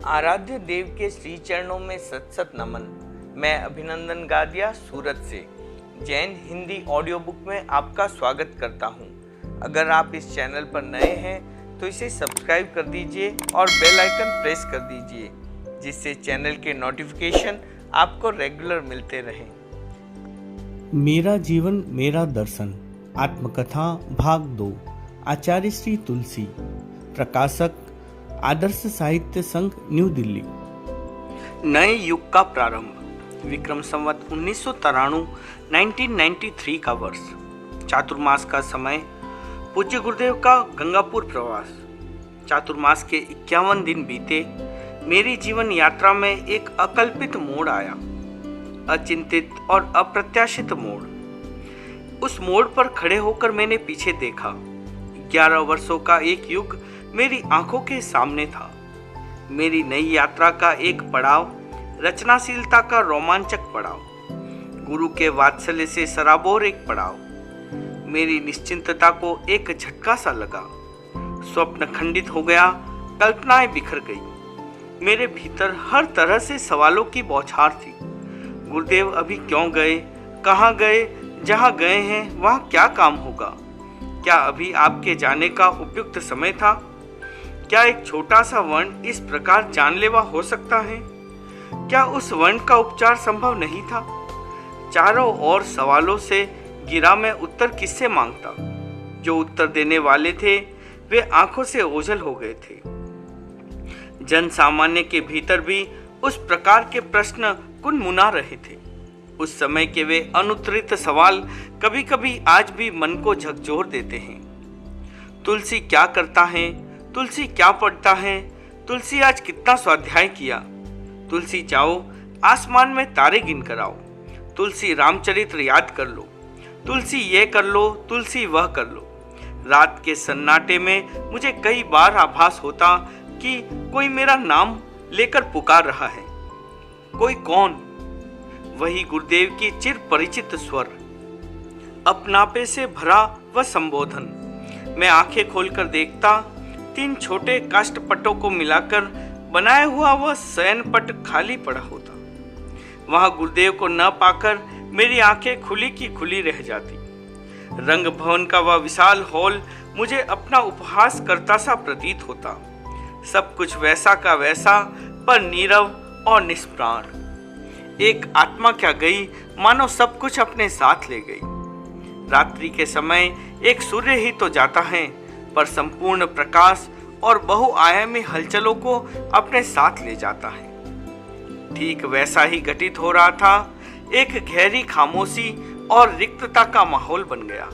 आराध्य देव के श्री चरणों में सत सत नमन। मैं अभिनंदन गादिया सूरत से जैन हिंदी ऑडियो बुक में आपका स्वागत करता हूं। अगर आप इस चैनल पर नए हैं तो इसे सब्सक्राइब कर दीजिए और बेल आइकन प्रेस कर दीजिए, जिससे चैनल के नोटिफिकेशन आपको रेगुलर मिलते रहें। मेरा जीवन मेरा दर्शन आत्मकथा भाग 2। आचार्य श्री तुलसी। प्रकाशक आदर्श साहित्य संघ, न्यू दिल्ली। नए युग का प्रारंभ। विक्रम संवत 1993 का वर्ष। चातुर्मास का समय। पूज्य गुरुदेव का गंगापुर प्रवास। चातुर्मास के 51 दिन बीते। मेरी जीवन यात्रा में एक अकल्पित मोड़ आया, अचिंतित और अप्रत्याशित मोड़। उस मोड़ पर खड़े होकर मैंने पीछे देखा। 11 वर्षों का एक युग मेरी आंखों के सामने था। मेरी नई यात्रा का एक पड़ाव, रचनाशीलता का रोमांचक पड़ाव, गुरु के वात्सल्य से सराबोर एक पड़ाव। मेरी निश्चिंतता को एक झटका सा लगा। स्वप्न खंडित हो गया, कल्पनाएं बिखर गई। मेरे भीतर हर तरह से सवालों की बौछार थी। गुरुदेव अभी क्यों गए, कहाँ गए, जहाँ गए हैं वहाँ क्या काम होगा? क्या अभी आपके जाने का उपयुक्त समय था? क्या एक छोटा सा वर्ण इस प्रकार जानलेवा हो सकता है? क्या उस वर्ण का उपचार संभव नहीं था? चारों ओर सवालों से गिरा मैं उत्तर किससे मांगता? जो उत्तर देने वाले थे वे आंखों से ओझल हो गए थे। जन सामान्य के भीतर भी उस प्रकार के प्रश्न कुनमुना रहे थे। उस समय के वे अनुत्तरित सवाल कभी कभी आज भी मन को झकझोर देते हैं। तुलसी क्या करता है? तुलसी क्या पढ़ता है? तुलसी आज कितना स्वाध्याय किया? तुलसी जाओ आसमान में तारे गिन कर आओ। तुलसी रामचरित्र याद कर लो। तुलसी ये कर लो, तुलसी वह कर लो। रात के सन्नाटे में मुझे कई बार आभास होता कि कोई मेरा नाम लेकर पुकार रहा है। कोई कौन? वही गुरुदेव की चिर परिचित स्वर, अपनापे से भरा वह संबोधन। मैं आंखें खोलकर देखता, 3 छोटे काष्ठपटों को मिलाकर बनाया हुआ वह शयन पट खाली पड़ा होता। वहां गुरुदेव को न पाकर मेरी आंखें खुली की खुली रह जाती। रंग भवन का वह विशाल हॉल मुझे अपना उपहास करता सा प्रतीत होता। सब कुछ वैसा का वैसा, पर नीरव और निष्प्राण। एक आत्मा क्या गई, मानो सब कुछ अपने साथ ले गई। रात्रि के समय एक सूर्य ही तो जाता है, पर संपूर्ण प्रकाश और बहुआयामी हलचलों को अपने साथ ले जाता है। ठीक वैसा ही घटित हो रहा था। एक गहरी खामोशी और रिक्तता का माहौल बन गया।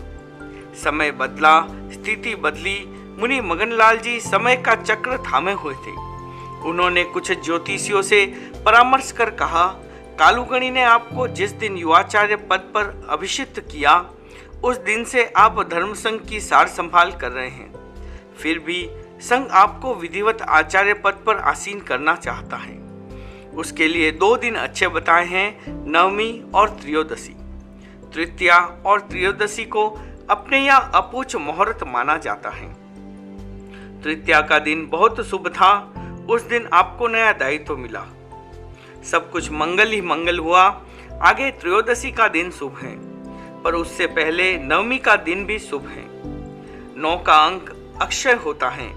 समय बदला, स्थिति बदली। मुनि मगनलाल जी समय का चक्र थामे हुए थे। उन्होंने कुछ ज्योतिषियों से परामर्श कर कहा, कालूगणी ने आपको जिस दिन युवाचार्य पद पर अभिषिक्त किया, उस दिन से आप धर्म संघ की सार संभाल कर रहे हैं। फिर भी संघ आपको विधिवत आचार्य पद पर आसीन करना चाहता है। उसके लिए 2 दिन अच्छे बताए हैं, नवमी और त्रयोदशी। तृतीया और त्रयोदशी को अपने यहाँ अपूछ मुहूर्त माना जाता है। तृतीया का दिन बहुत शुभ था। उस दिन आपको नया दायित्व मिला। सब कुछ मंगल ही मंगल हुआ। आगे त्रयोदशी का दिन शुभ है, पर उससे पहले नवमी का दिन भी शुभ है। 9 का अंक अक्षय होता है।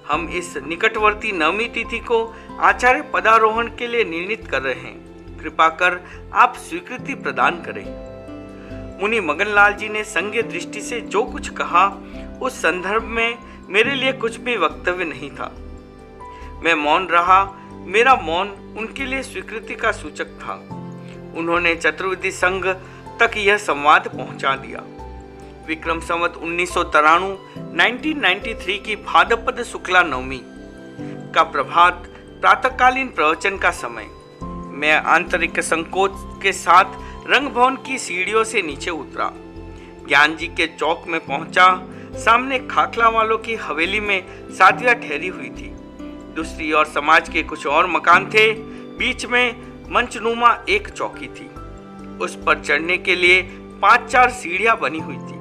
हम इस निकटवर्ती नवमी तिथि को आचार्य पदारोहण के लिए निर्णित कर रहे हैं। कृपा कर आप स्वीकृति प्रदान करें। मुनि मगनलाल जी ने संज्ञ दृष्टि से जो कुछ कहा, उस संदर्भ में मेरे लिए कुछ भी वक्तव्य नहीं था। मैं मौन रहा। मेरा मौन उनके लिए स्वीकृति का सूचक था। उन्होंने चतुर्विधि संघ तक यह संवाद पहुंचा दिया। विक्रम संवत 1993 की भाद्रपद शुक्ला नवमी का प्रभात, प्रातःकालीन प्रवचन का समय। मैं आंतरिक संकोच के साथ रंग भवन की सीढ़ियों से नीचे उतरा। ज्ञान जी के चौक में पहुंचा। सामने खाखला वालों की हवेली में साधिया ठहरी हुई थी। दूसरी ओर समाज के कुछ और मकान थे। बीच में मंचनुमा एक चौकी थी। उस पर चढ़ने के लिए 5-4 सीढ़ियां बनी हुई थी।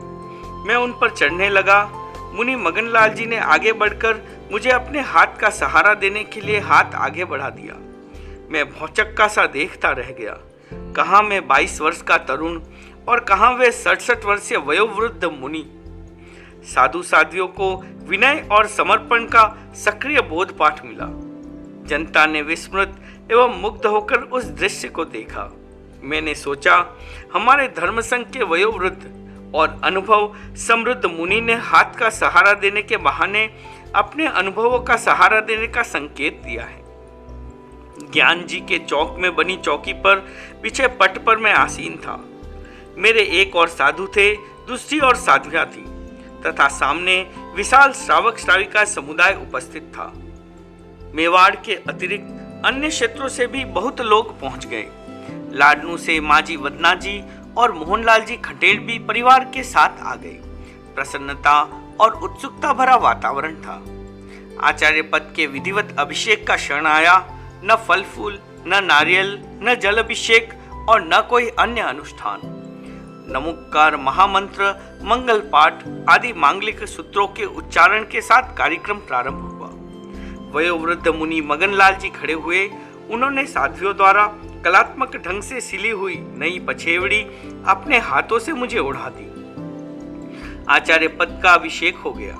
मैं उन पर चढ़ने लगा। मुनि मगनलाल जी ने आगे बढ़कर मुझे अपने हाथ का सहारा देने के लिए हाथ आगे बढ़ा दिया। मैं भौचक्का सा देखता रह गया। कहाँ मैं 22 वर्ष का तरुण और कहाँ वे 67 वर्षीय वयोवृद्ध मुनि। साधु साध्वियों को विनय और समर्पण का सक्रिय बोध पाठ मिला। जनता ने विस्मृत एवं मुग्ध होकर उस दृश्य को देखा। मैंने सोचा, हमारे धर्म संघ के वयोवृद्ध और अनुभव समृद्ध मुनि ने हाथ का सहारा देने के बहाने अपने अनुभवों का सहारा देने का संकेत दिया है। ज्ञान जी के चौक में बनी चौकी पर पीछे पट पर मैं आसीन था। मेरे एक और साधु थे, दूसरी और साध्वियां थी तथा सामने विशाल श्रावक श्राविका समुदाय उपस्थित था। मेवाड़ के अतिरिक्त अन्य क्षेत्रों से भी बहुत लोग पहुंच गए। लाडनू से माजी वदना जी और मोहनलाल जी खटेल भी परिवार के साथ आ गए। प्रसन्नता और उत्सुकता भरा वातावरण था। आचार्य पद के विधिवत अभिषेक का क्षण आया। न फल फूल, न नारियल, न जल अभिषेक और न कोई अन्य अनुष्ठान। नमोकार, महामंत्र, मंगल पाठ आदि मांगलिक सूत्रों के उच्चारण के साथ कार्यक्रम प्रारंभ हुआ। वयोवृद्ध मुनि मगनलाल जी खड़े हुए। उन्होंने साध्वियों द्वारा कलात्मक ढंग से सिली हुई नई पछेवड़ी अपने हाथों से मुझे ओढ़ा दी। आचार्य पद का अभिषेक हो गया।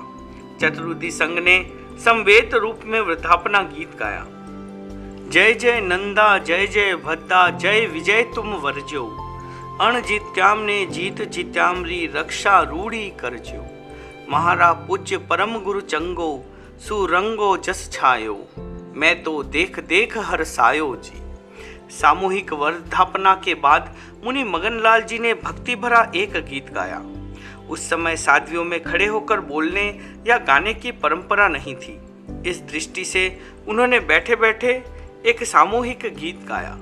चतुर्वेदी संघ ने संवेद रूप में वृद्धापना गीत गाया। जय जय नंदा, जय जय भद्दा, जय विजय तुम वर्जो। अण जीत्याम ने जीत जीत्यामरी, रक्षा रूढ़ी करजो। महारा पूज्य परम गुरु चंगो, सुरंगो जस छायो। मैं तो देख देख हरसायो जी। सामूहिक वर्धापना के बाद मुनि मगनलाल जी ने भक्ति भरा एक गीत गाया। उस समय साध्वियों में खड़े होकर बोलने या गाने की परंपरा नहीं थी। इस दृष्टि से उन्होंने बैठे बैठे एक सामूहिक गीत गाया।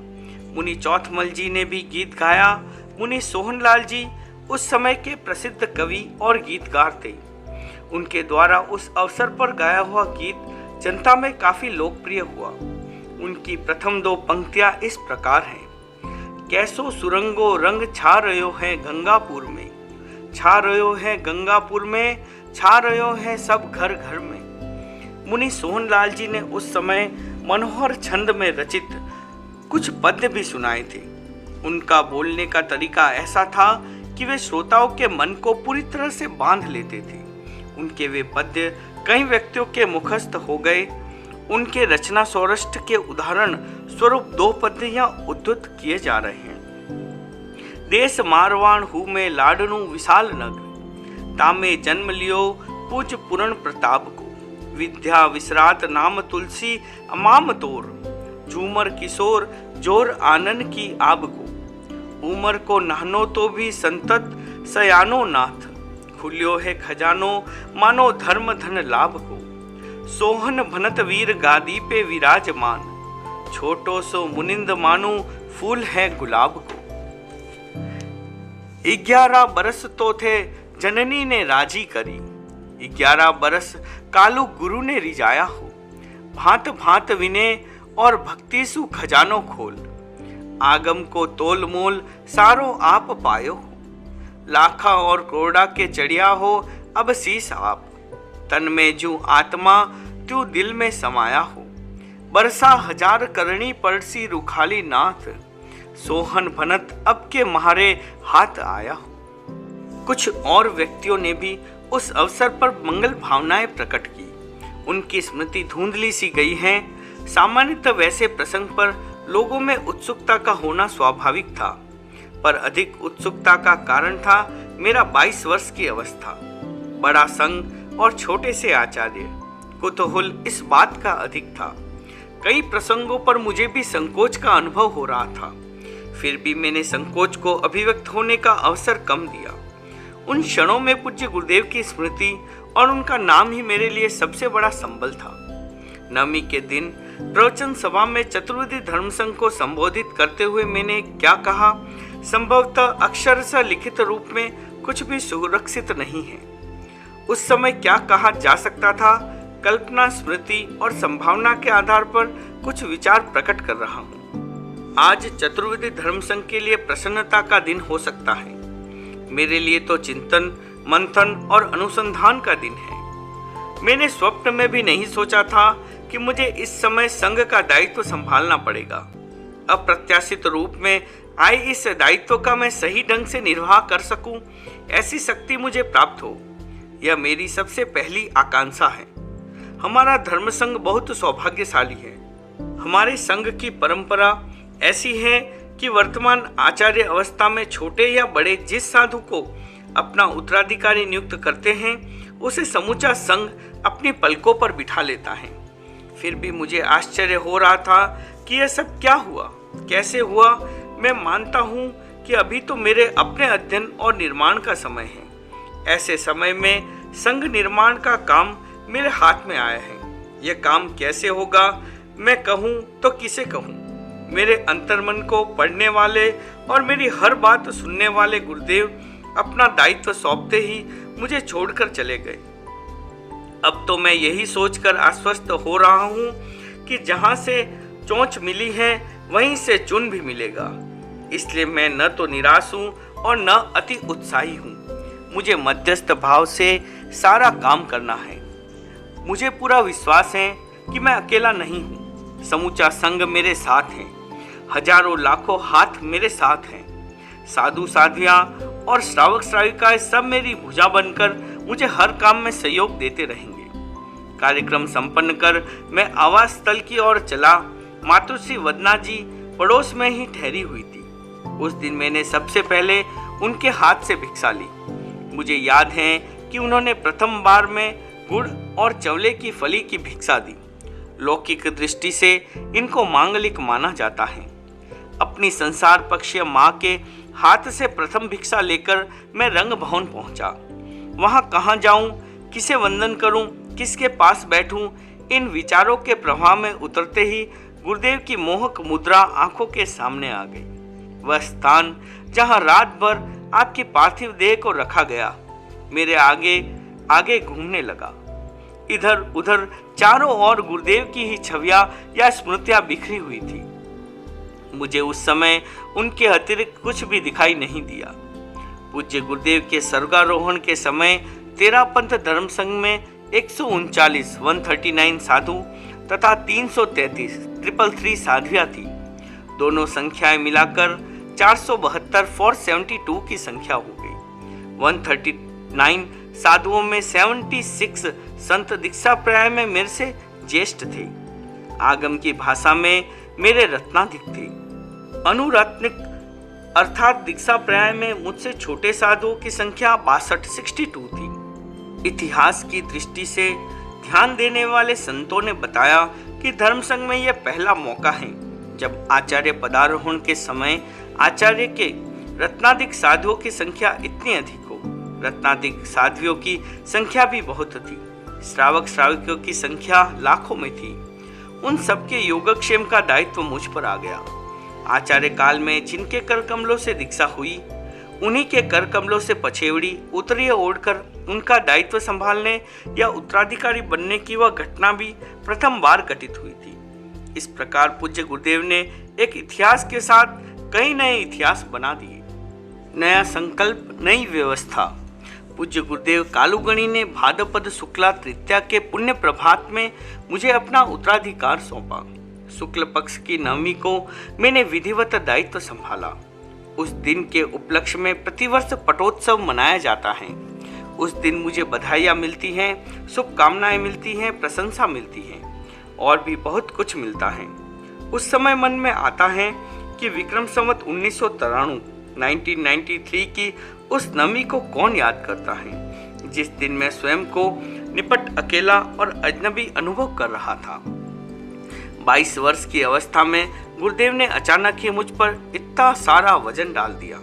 मुनि चौथमल जी ने भी गीत गाया। मुनि सोहनलाल जी उस समय के प्रसिद्ध कवि और गीतकार थे। उनके द्वारा उस अवसर पर गाया हुआ गीत जनता में काफी लोकप्रिय हुआ। उनकी प्रथम दो पंक्तियां इस प्रकार हैं। कैसो सुरंगो रंग छा रयो है गंगापुर में, छा रयो है गंगापुर में, छा रयो है सब घर घर में। मुनि सोहनलाल जी ने उस समय मनोहर छंद में रचित कुछ पद्य भी सुनाए थे। उनका बोलने का तरीका ऐसा था कि वे श्रोताओं के मन को पूरी तरह से बांध लेते थे। उनके वे पद्य कई व्यक्तियों के मुखस्थ हो गए। उनके रचना सौराष्ट्र के उदाहरण स्वरूप दो पद्य यहाँ उद्धृत किए जा रहे हैं। देश मारवाण हूँ में लाडनू विशाल नगर, तामे जन्म लियो पूज पूर्ण प्रताप को। विद्या विसरात नाम तुलसी अमाम तोर, झूमर किशोर जोर आनन की आब को। उमर को नहनो तो भी संतत सयानो नाथ, खुलियो है खजानो मानो धर्म धन लाभ को। सोहन भनत वीर गादी पे विराजमान, छोटो सो मुनिंद मानो फूल है गुलाब को। 11 बरस तो थे जननी ने राजी करी, 11 बरस कालू गुरु ने रिजाया हो। भांत भांत विनय और भक्ति सु खजानो खोल, आगम को तोल मोल सारो आप पायो हो। लाखा और करोड़ा के चढ़िया हो अब शीस आप, तन में जू आत्मा तू दिल में समाया हो। बरसा हजार करणी पड़सी रुखाली नाथ, सोहन भनत अब के मारे हाथ आया हो। कुछ और व्यक्तियों ने भी उस अवसर पर मंगल भावनाएं प्रकट की। उनकी स्मृति धुंधली सी गई है। सामान्यतः वैसे प्रसंग पर लोगों में उत्सुकता का होना स्वाभाविक था, पर अधिक उत्सुकता का कारण था मेरा 22 वर्ष की अवस्था। बड़ा संघ और छोटे से आचार्य, कुतूहल इस बात का अधिक था। कई प्रसंगों पर मुझे भी संकोच का अनुभव हो रहा था, फिर भी मैंने संकोच को अभिव्यक्त होने का अवसर कम दिया। उन क्षणों में पूज्य गुरुदेव की स्मृति और उनका नाम ही मेरे लिए सबसे बड़ा संबल था। नवमी के दिन प्रवचन सभा में चतुर्वेदी धर्म संघ को संबोधित करते हुए मैंने क्या कहा, संभवतः अक्षरशः लिखित रूप में कुछ भी सुरक्षित नहीं है। उस समय क्या कहा जा सकता था, कल्पना, स्मृति और संभावना के आधार पर कुछ विचार प्रकट कर रहा हूँ। आज चतुर्वेदी धर्म संघ के लिए प्रसन्नता का दिन हो सकता है। मेरे लिए तो चिंतन, मंथन और अनुसंधान का दिन है। मैंने स्वप्न में भी नहीं सोचा था कि मुझे इस समय संघ का दायित्व संभालना पड़ेगा। अप्रत्याशित रूप में आए इस दायित्व का मैं सही ढंग से निर्वाह कर सकूं, ऐसी शक्ति मुझे प्राप्त हो, यह मेरी सबसे पहली आकांक्षा है। हमारा धर्म संघ बहुत सौभाग्यशाली है। हमारे संघ की परंपरा ऐसी है कि वर्तमान आचार्य अवस्था में छोटे या बड़े जिस साधु को अपना उत्तराधिकारी नियुक्त करते हैं, उसे समूचा संघ अपनी पलकों पर बिठा लेता है। फिर भी मुझे आश्चर्य हो रहा था कि यह सब क्या हुआ, कैसे हुआ। मैं मानता हूँ कि अभी तो मेरे अपने अध्ययन और निर्माण का समय है। ऐसे समय में संघ निर्माण का काम मेरे हाथ में आया है। यह काम कैसे होगा, मैं कहूँ तो किसे कहूँ। मेरे अंतर्मन को पढ़ने वाले और मेरी हर बात सुनने वाले गुरुदेव अपना दायित्व सौंपते ही मुझे छोड़कर चले गए। अब तो मैं यही सोचकर आश्वस्त हो रहा हूँ कि जहाँ से चोंच मिली है वहीं से चुन भी मिलेगा। इसलिए मैं न तो निराश हूँ और न अति उत्साही हूँ। मुझे मध्यस्थ भाव से सारा काम करना है। मुझे पूरा विश्वास है कि मैं अकेला नहीं हूँ। समूचा संघ मेरे साथ है, हजारों लाखों हाथ मेरे साथ हैं। साधु साध्वियाँ और श्रावक श्राविकाएं सब मेरी भुजा बनकर मुझे हर काम में सहयोग देते रहेंगे। कार्यक्रम संपन्न कर मैं आवास स्थल की ओर चला। मातुश्री वदना जी पड़ोस में ही ठहरी हुई थी। उस दिन मैंने सबसे पहले उनके हाथ से भिक्षा ली। मुझे याद है कि उन्होंने प्रथम बार में गुड़ और चवले की फली की भिक्षा दी। लौकिक दृष्टि से इनको मांगलिक माना जाता है। अपनी संसार पक्षीय माँ के हाथ से प्रथम भिक्षा लेकर मैं रंग भवन पहुंचा। वहां कहाँ जाऊं, किसे वंदन करूं, किसके पास बैठूं, इन विचारों के प्रभाव में उतरते ही गुरुदेव की मोहक मुद्रा आंखों के सामने आ गई। वह स्थान जहां रात भर आपकी पार्थिव देह को रखा गया मेरे आगे आगे घूमने लगा। इधर उधर चारों ओर गुरुदेव की ही छवियां या स्मृतियां बिखरी हुई थी। मुझे उस समय उनके अतिरिक्त कुछ भी दिखाई नहीं दिया। पूज्य गुरुदेव के स्वर्गारोहण के समय तेरापंथ धर्म संघ में 139 साधु तथा 333 साध्वियाँ थी। दोनों संख्याएं मिलाकर 472 की संख्या हो गई। 139 साधुओं में 76 संत दीक्षा प्राय में मेरे से ज्येष्ठ थे। आगम की भाषा में मेरे रत्नाधिक थे। अनुरत्निक अर्थात दीक्षा प्राय में मुझसे छोटे साधुओं की संख्या 62 थी। इतिहास की दृष्टि से ध्यान देने वाले संतों ने बताया कि धर्म संघ में यह पहला मौका है जब आचार्य पदारोहण के समय आचार्य के रत्नाधिक साधुओं की संख्या इतनी अधिक हो। रत्नाधिक साध्वियों की संख्या भी बहुत थी। श्रावक श्राविकों की संख्या लाखों में थी। उन सबके योगक्षेम का दायित्व मुझ पर आ गया। आचार्य काल में जिनके कर कमलों से दीक्षा हुई, उन्हीं के कर कमलों से पछेवड़ी उत्तरीय ओढ़कर उनका दायित्व संभालने या उत्तराधिकारी बनने की वह घटना भी प्रथम बार घटित हुई थी। इस प्रकार पूज्य गुरुदेव ने एक इतिहास के साथ कई नए इतिहास बना दिए। नया संकल्प, नई व्यवस्था। पूज्य गुरुदेव कालुगणी ने भाद्रपद शुक्ला तृतीया के पुण्य प्रभात में मुझे अपना उत्तराधिकार सौंपा। शुक्ल पक्ष की नवमी को मैंने विधिवत दायित्व संभाला। उस दिन के उपलक्ष्य में प्रतिवर्ष पटोत्सव मनाया जाता है। उस दिन मुझे बधाइयाँ मिलती हैं, शुभकामनाएं मिलती हैं, प्रशंसा मिलती है और भी बहुत कुछ मिलता है। उस समय मन में आता है कि विक्रम संवत 1993 की उस नवमी को कौन याद करता है, जिस दिन मैं स्वयं को निपट अकेला और अजनबी अनुभव कर रहा था। 22 वर्ष की अवस्था में गुरुदेव ने अचानक ही मुझ पर इतना सारा वजन डाल दिया।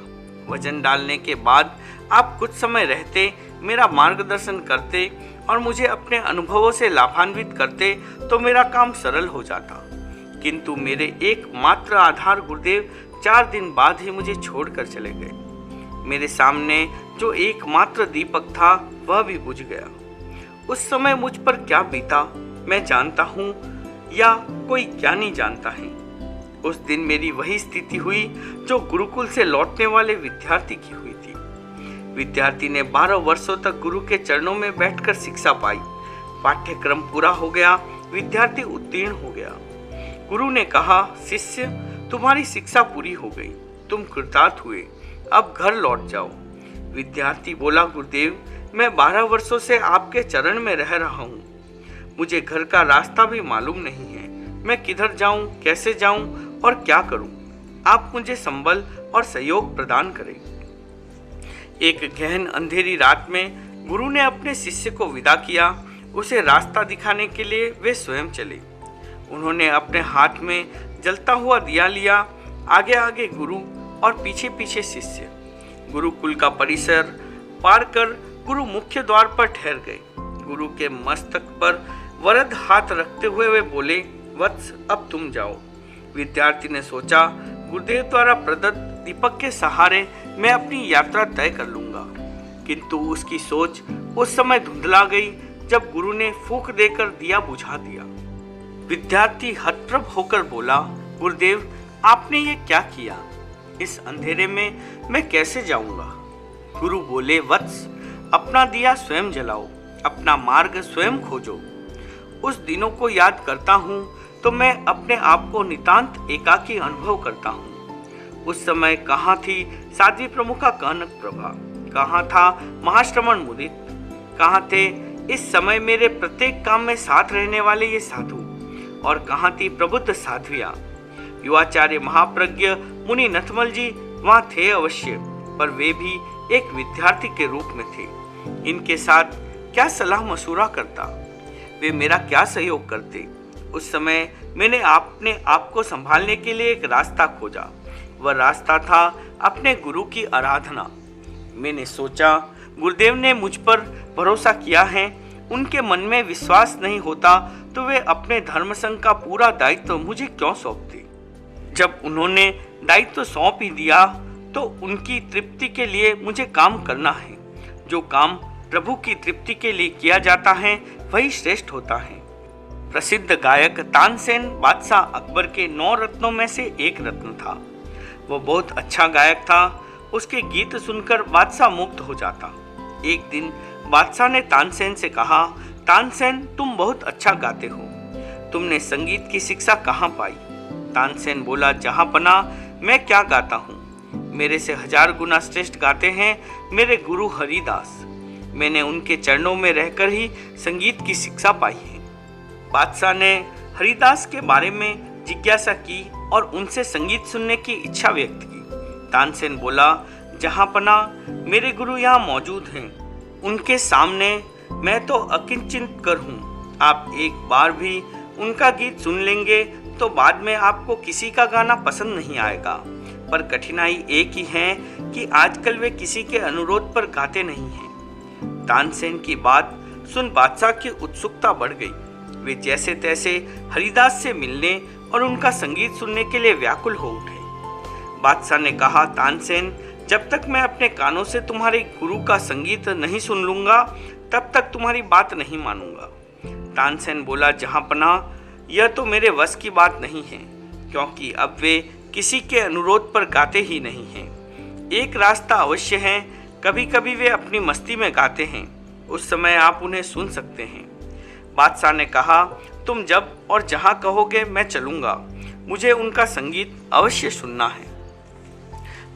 वजन डालने के बाद आप कुछ समय रहते, मेरा मार्गदर्शन करते और मुझे अपने अनुभवों से लाभान्वित करते तो मेरा काम सरल हो जाता। किंतु मेरे एकमात्र आधार गुरुदेव 4 दिन बाद ही मुझे छोड़कर चले गए। मेरे सामने जो एकमात्र दीपक था वह भी बुझ गया। उस समय मुझ पर क्या बीता मैं जानता हूँ या कोई क्या नहीं जानता है। उस दिन मेरी वही स्थिति हुई जो गुरुकुल से लौटने वाले विद्यार्थी की हुई थी। विद्यार्थी ने 12 वर्षों तक गुरु के चरणों में बैठकर शिक्षा पाई। पाठ्यक्रम पूरा हो गया, विद्यार्थी उत्तीर्ण हो गया। गुरु ने कहा, शिष्य, तुम्हारी शिक्षा पूरी हो गई, तुम कृतार्थ हुए, अब घर लौट जाओ। विद्यार्थी बोला, गुरुदेव, मैं 12 वर्षों से आपके चरण में रह रहा हूँ, मुझे घर का रास्ता भी मालूम नहीं है, मैं किधर जाऊँ, कैसे जाऊँ और क्या करूँ? आप मुझे संबल और सहयोग प्रदान करें। एक गहन अंधेरी रात में गुरु ने अपने शिष्य को विदा किया। उसे रास्ता दिखाने के लिए वे स्वयं चले। उन्होंने अपने हाथ में जलता हुआ दिया लिया, आगे आगे गुरु और पीछे पीछे शिष्य। गुरुकुल का परिसर पार कर गुरु मुख्य द्वार पर ठहर गए। गुरु के मस्तक पर वरद हाथ रखते हुए वे बोले, वत्स, अब तुम जाओ। विद्यार्थी ने सोचा, गुरुदेव द्वारा प्रदत्त दीपक के सहारे मैं अपनी यात्रा तय कर लूंगा, किंतु उसकी सोच उस समय धुंधला गई जब गुरु ने फूंक देकर दिया बुझा दिया। विद्यार्थी हतप्रभ होकर बोला, गुरुदेव, आपने ये क्या किया? इस अंधेरे में मैं कैसे जाऊंगा? गुरु बोले, वत्स, अपना दिया स्वयं जलाओ, अपना मार्ग स्वयं खोजो। उस दिनों को याद करता हूँ तो मैं अपने आप को नितांत एकाकी अनुभव करता हूँ। उस समय कहाँ थी साध्वी प्रमुखा कनक प्रभा, कहाँ था महाश्रमण मुदित, कहाँ थे इस समय मेरे प्रत्येक काम में साथ रहने वाले ये साधु, और कहाँ थी प्रबुद्ध साध्वियाँ। युवाचार्य महाप्रज्ञ मुनि नथमल जी वहाँ थे अवश्य, पर वे भी एक विद्यार्थी के रूप में थे। इनके साथ क्या सलाह मशूरा करता, वे मेरा क्या सहयोग करते। उस समय मैंने अपने आप को संभालने के लिए एक रास्ता खोजा। वह रास्ता था अपने गुरु की आराधना। मैंने सोचा, गुरुदेव ने मुझ पर भरोसा किया है, उनके मन में विश्वास नहीं होता तो वे अपने धर्म संघ का पूरा दायित्व मुझे क्यों सौंपते। जब उन्होंने दायित्व सौंप ही दिया तो उनकी तृप्ति के लिए मुझे काम करना है। जो काम प्रभु की तृप्ति के लिए किया जाता है वही श्रेष्ठ होता है। प्रसिद्ध गायक तानसेन बादशाह अकबर के 9 रत्नों में से एक रत्न था। वो बहुत अच्छा गायक था। उसके गीत सुनकर बादशाह मुग्ध हो जाता। एक दिन बादशाह ने तानसेन से कहा, तानसेन, तुम बहुत अच्छा गाते हो, तुमने संगीत की शिक्षा कहाँ पाई? तानसेन बोला, जहाँ पना मैं क्या गाता हूँ, मेरे से 1000 गुना श्रेष्ठ गाते हैं मेरे गुरु हरिदास। मैंने उनके चरणों में रहकर ही संगीत की शिक्षा पाई है। बादशाह ने हरिदास के बारे में जिज्ञासा की और उनसे संगीत सुनने की इच्छा व्यक्त की। तानसेन बोला, जहाँ पना मेरे गुरु यहाँ मौजूद हैं, उनके सामने मैं तो अकिंचित कर हूँ। आप एक बार भी उनका गीत सुन लेंगे तो बाद में आपको किसी का गाना पसंद नहीं आएगा। पर कठिनाई एक ही है कि आजकल वे किसी के अनुरोध पर गाते नहीं हैं। तानसेन की बात सुन बादशाह की उत्सुकता बढ़ गई। वे जैसे तैसे हरिदास से मिलने और उनका संगीत सुनने के लिए व्याकुल हो उठे। बादशाह ने कहा, तानसेन, जब तक मैं अपने कानों से तुम्हारे गुरु का संगीत नहीं सुन लूंगा तब तक तुम्हारी बात नहीं मानूंगा। तानसेन बोला, जहाँ पना यह तो मेरे वश की बात नहीं है, क्योंकि अब वे किसी के अनुरोध पर गाते ही नहीं हैं। एक रास्ता अवश्य है, कभी कभी वे अपनी मस्ती में गाते हैं, उस समय आप उन्हें सुन सकते हैं। बादशाह ने कहा, तुम जब और जहाँ कहोगे मैं चलूँगा, मुझे उनका संगीत अवश्य सुनना है।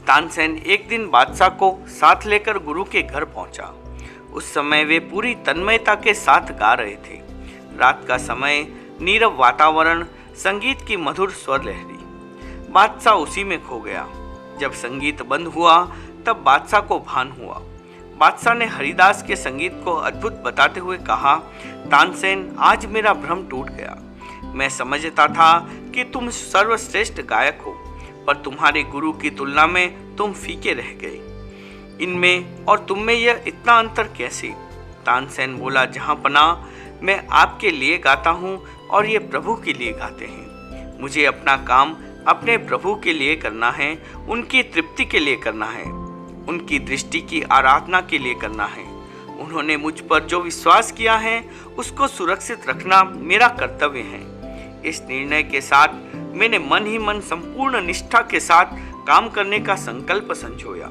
तानसेन एक दिन बादशाह को साथ लेकर गुरु के घर पहुंचा। उस समय वे पूरी तन्मयता के साथ गा रहे थे। रात का समय, नीरव वातावरण, संगीत की मधुर स्वर लहरी। बादशाह उसी में खो गया। जब संगीत बंद हुआ तब बादशाह को भान हुआ। बादशाह ने हरिदास के संगीत को अद्भुत बताते हुए कहा, तानसेन, आज मेरा भ्रम टूट गया। मैं समझता था कि तुम सर्वश्रेष्ठ गायक हो, पर तुम्हारे गुरु की तुलना में तुम फीके रह गए। इनमें और तुम में यह इतना अंतर कैसे? तानसेन बोला, जहाँ पना मैं आपके लिए गाता हूँ और ये प्रभु के लिए गाते हैं। मुझे अपना काम अपने प्रभु के लिए करना है, उनकी तृप्ति के लिए करना है, उनकी दृष्टि की आराधना के लिए करना है। उन्होंने मुझ पर जो विश्वास किया है उसको सुरक्षित रखना मेरा कर्तव्य है। इस निर्णय के साथ मैंने मन ही मन संपूर्ण निष्ठा के साथ काम करने का संकल्प संजोया।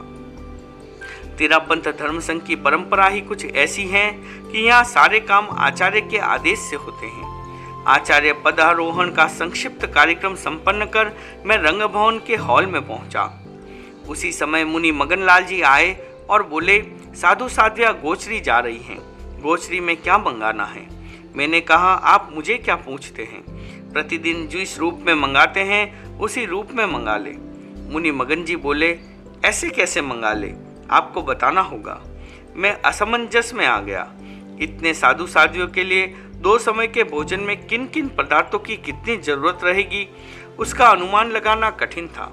तेरापंथ धर्म संघ की परंपरा ही कुछ ऐसी है कि यहाँ सारे काम आचार्य के आदेश से होते हैं। आचार्य पदारोहण का संक्षिप्त कार्यक्रम संपन्न कर मैं रंग भवन के हॉल में पहुंचा। उसी समय मुनि मगनलाल जी आए और बोले, साधु साध्वियाँ गोचरी जा रही हैं, गोचरी में क्या मंगाना है? मैंने कहा, आप मुझे क्या पूछते हैं, प्रतिदिन जिस रूप में मंगाते हैं उसी रूप में मंगा ले। मुनि मगन जी बोले, ऐसे कैसे मंगा ले, आपको बताना होगा। मैं असमंजस में आ गया। इतने साधु साध्वियों के लिए 2 समय के भोजन में किन किन पदार्थों की कितनी जरूरत रहेगी उसका अनुमान लगाना कठिन था।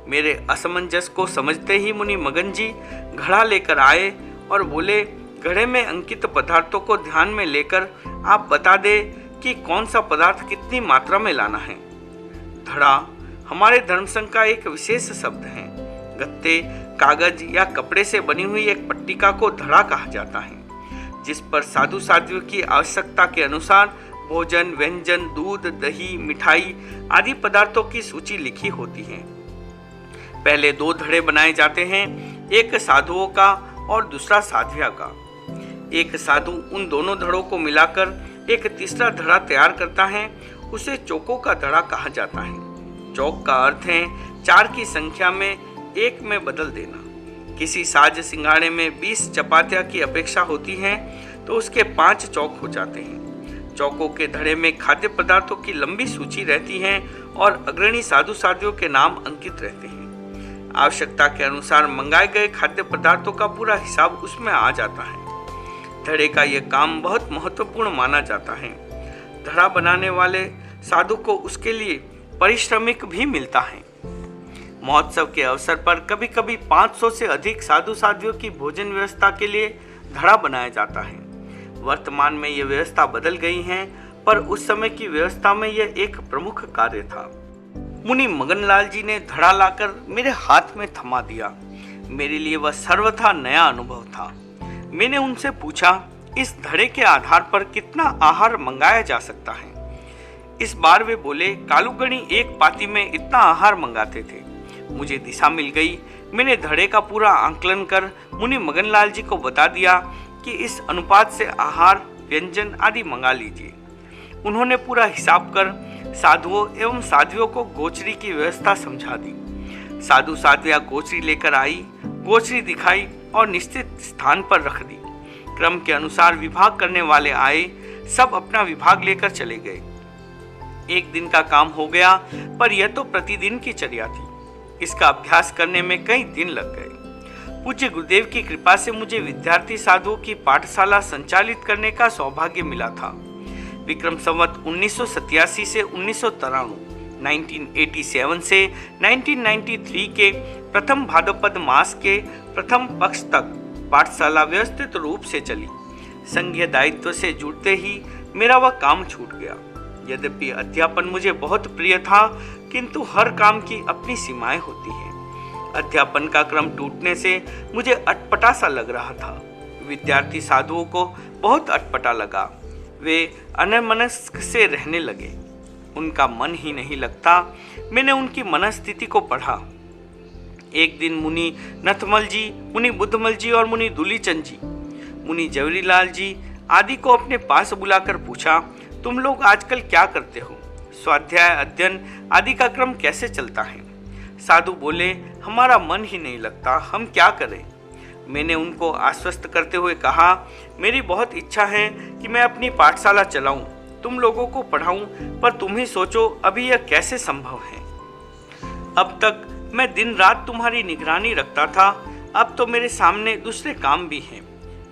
मेरे असमंजस को समझते ही मुनि मगन जी घड़ा लेकर आए और बोले, घड़े में अंकित पदार्थों को ध्यान में लेकर आप बता दे कि कौन सा पदार्थ कितनी मात्रा में लाना है। धड़ा हमारे धर्मसंघ का एक विशेष शब्द है। गत्ते, कागज या कपड़े से बनी हुई एक पट्टिका को धड़ा कहा जाता है, जिस पर साधु साध्वियों की आवश्यकता के अनुसार भोजन, व्यंजन, दूध, दही, मिठाई आदि पदार्थों की सूची लिखी होती है। पहले 2 धड़े बनाए जाते हैं, एक साधुओं का और दूसरा साध्विया का। एक साधु उन दोनों धड़ों को मिलाकर एक तीसरा धड़ा तैयार करता है, उसे चौकों का धड़ा कहा जाता है। चौक का अर्थ है 4 की संख्या में 1 में बदल देना। किसी साज सिंगाड़े में 20 चपातियाँ की अपेक्षा होती है तो उसके 5 चौक हो जाते हैं। चौकों के धड़े में खाद्य पदार्थों की लंबी सूची रहती है और अग्रणी साधु साध्वियों के नाम अंकित रहते हैं। आवश्यकता के अनुसार मंगाए गए खाद्य पदार्थों का पूरा हिसाब उसमें आ जाता है। धड़े का यह काम बहुत महत्वपूर्ण माना जाता है। धड़ा बनाने वाले साधु को उसके लिए पारिश्रमिक भी मिलता है। महोत्सव के अवसर पर कभी कभी 500 से अधिक साधु साध्वियों की भोजन व्यवस्था के लिए धड़ा बनाया जाता है। वर्तमान में यह व्यवस्था बदल गई है, पर उस समय की व्यवस्था में यह एक प्रमुख कार्य था। मुनि मगनलाल जी ने धड़ा लाकर मेरे हाथ में थमा दिया। मेरे लिए वह सर्वथा नया अनुभव था। मैंने उनसे पूछा, इस धड़े के आधार पर कितना आहार मंगाया जा सकता है? इस बार वे बोले, कालूगणी एक पाती में इतना आहार मंगाते थे। मुझे दिशा मिल गई। मैंने धड़े का पूरा आंकलन कर मुनि मगनलाल जी को बता दिया कि इस अनुपात से आहार, व्यंजन आदि मंगा लीजिए। उन्होंने पूरा हिसाब कर साधुओं एवं साध्वियों को गोचरी की व्यवस्था समझा दी। साधु साध्वियाँ गोचरी लेकर आई, गोचरी दिखाई और निश्चित स्थान पर रख दी। क्रम के अनुसार विभाग करने वाले आए, सब अपना विभाग लेकर चले गए। एक दिन का काम हो गया, पर यह तो प्रतिदिन की चर्या थी। इसका अभ्यास करने में कई दिन लग गए। पूज्य गुरुदेव की कृपा से मुझे विद्यार्थी साधुओं की पाठशाला संचालित करने का सौभाग्य मिला था। विक्रम संवत 1987 से 1987 से 1993 के प्रथम भाद्रपद मास के प्रथम पक्ष तक पाठशाला व्यवस्थित रूप से चली। संघीय दायित्व से जुड़ते ही मेरा वह काम छूट गया। यद्यपि अध्यापन मुझे बहुत प्रिय था, किंतु हर काम की अपनी सीमाएं होती हैं। अध्यापन का क्रम टूटने से मुझे अटपटा सा लग रहा था। विद्यार्थी साधुओं को बहुत अटपटा लगा। वे अनमनस्क से रहने लगे, उनका मन ही नहीं लगता। मैंने उनकी मनस्थिति को पढ़ा। एक दिन मुनि नथमल जी, मुनि बुद्धमल जी और मुनि दूलीचंद जी, मुनि जवाहरीलाल जी आदि को अपने पास बुलाकर पूछा, तुम लोग आजकल क्या करते हो? स्वाध्याय, अध्ययन आदि का क्रम कैसे चलता है? साधु बोले, हमारा मन ही नहीं लगता, हम क्या करें? मैंने उनको आश्वस्त करते हुए कहा, मेरी बहुत इच्छा है कि मैं अपनी पाठशाला चलाऊं, तुम लोगों को पढ़ाऊं, पर तुम ही सोचो अभी यह कैसे संभव है। अब तक मैं दिन रात तुम्हारी निगरानी रखता था, अब तो मेरे सामने दूसरे काम भी हैं।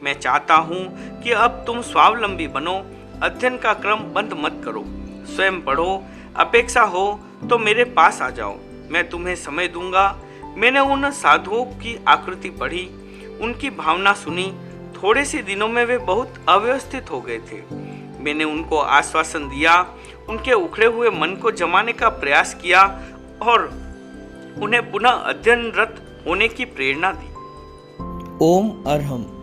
मैं चाहता हूँ कि अब तुम स्वावलंबी बनो, अध्ययन का क्रम बंद मत करो, स्वयं पढ़ो, अपेक्षा हो तो मेरे पास आ जाओ, मैं तुम्हें समय दूंगा। मैंने उन साधुओं की आकृति पढ़ी, उनकी भावना सुनी। थोड़े से दिनों में वे बहुत अव्यवस्थित हो गए थे। मैंने उनको आश्वासन दिया, उनके उखड़े हुए मन को जमाने का प्रयास किया और उन्हें पुनः अध्ययनरत होने की प्रेरणा दी। ओम अरहम।